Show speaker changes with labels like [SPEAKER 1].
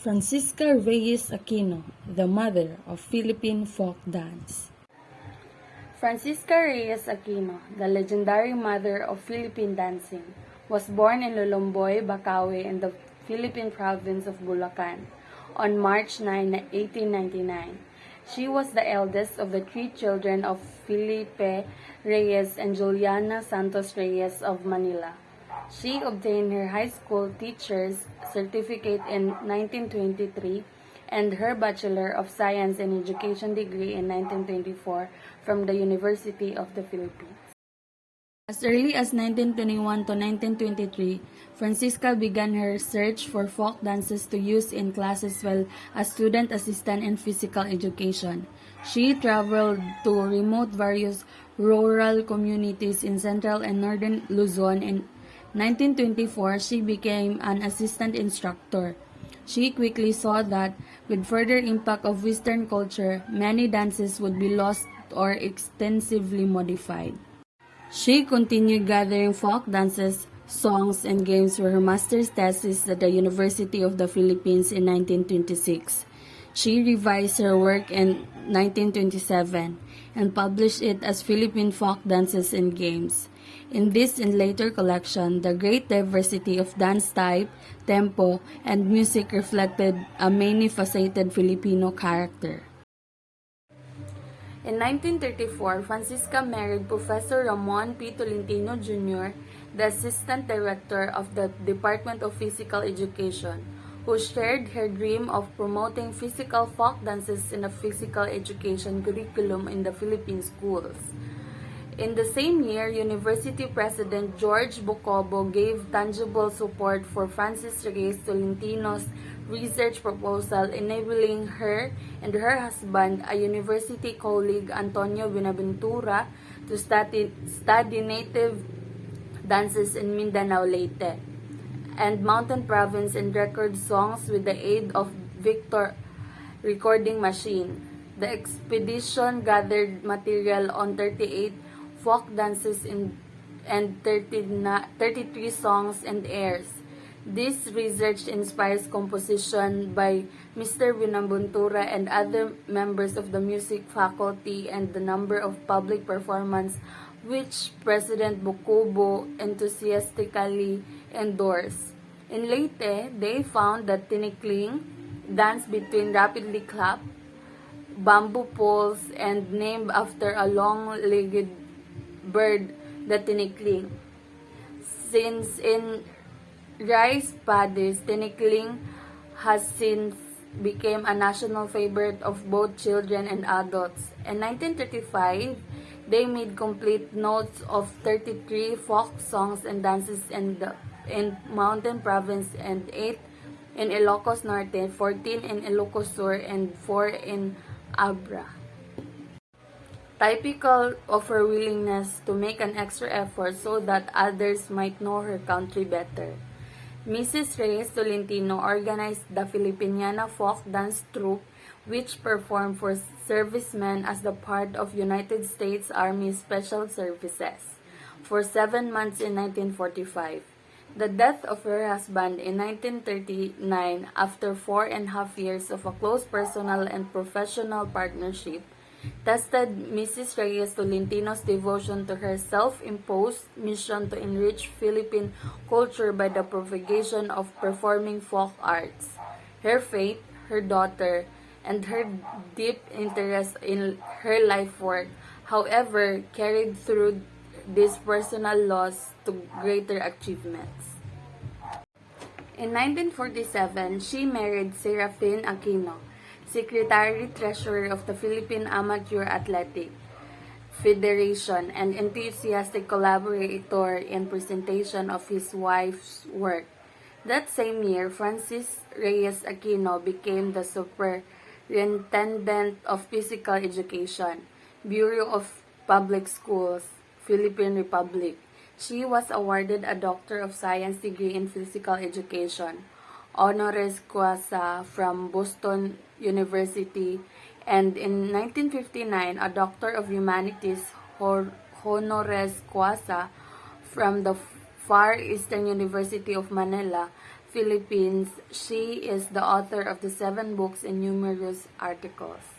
[SPEAKER 1] Francisca Reyes Aquino, the mother of Philippine folk dance. Francisca Reyes Aquino, the legendary mother of Philippine dancing, was born in Lolomboy, Bacaue in the Philippine province of Bulacan on March 9, 1899. She was the eldest of the three children of Felipe Reyes and Juliana Santos Reyes of Manila. She obtained her high school teacher's certificate in 1923 and her Bachelor of Science in Education degree in 1924 from the University of the Philippines. As early as 1921 to 1923, Francisca began her search for folk dances to use in classes while a student assistant in physical education. She traveled to remote various rural communities in central and northern Luzon. In 1924, she became an assistant instructor. She quickly saw that, with further impact of Western culture, many dances would be lost or extensively modified. She continued gathering folk dances, songs, and games for her master's thesis at the University of the Philippines in 1926. She revised her work in 1927 and published it as Philippine Folk Dances and Games. In this and later collection, the great diversity of dance type, tempo, and music reflected a many-faceted Filipino character. In 1934, Francisca married Professor Ramon P. Tolentino Jr., the Assistant Director of the Department of Physical Education, who shared her dream of promoting physical folk dances in a physical education curriculum in the Philippine schools. In the same year, University President George Bocobo gave tangible support for Francis Reyes Tolentino's research proposal, enabling her and her husband, a university colleague, Antonio Buenaventura, to study native dances in Mindanao Leyte and Mountain Province and record songs with the aid of Victor recording machine. The expedition gathered material on 38 folk dances and 33 songs and airs. This research inspires composition by Mr. Buenaventura and other members of the music faculty and the number of public performances which President Bocobo enthusiastically endorsed. In Leyte, they found the tinikling, dance between rapidly clapped bamboo poles and named after a long-legged bird, the tinikling. Since in rice paddies, tinikling has since become a national favorite of both children and adults. In 1935, they made complete notes of 33 folk songs and dances in Mountain Province and 8 in Ilocos Norte, 14 in Ilocos Sur, and 4 in Abra. Typical of her willingness to make an extra effort so that others might know her country better, Mrs. Reyes Tolentino organized the Filipiniana Folk Dance Troupe, which performed for servicemen as the part of United States Army Special Services for 7 months in 1945. The death of her husband in 1939, after 4.5 years of a close personal and professional partnership, tested Mrs. Reyes Tolentino's devotion to her self-imposed mission to enrich Philippine culture by the propagation of performing folk arts. Her faith, her daughter, and her deep interest in her life work, however, carried through these personal loss to greater achievements. In 1947, she married Serafin Aquino, Secretary-Treasurer of the Philippine Amateur Athletic Federation and enthusiastic collaborator in presentation of his wife's work. That same year, Francis Reyes Aquino became the Superintendent of Physical Education, Bureau of Public Schools, Philippine Republic. She was awarded a Doctor of Science degree in Physical Education, honoris causa from Boston University, and in 1959 a Doctor of Humanities honoris causa from the Far Eastern University of Manila, Philippines. She is the author of the 7 books and numerous articles.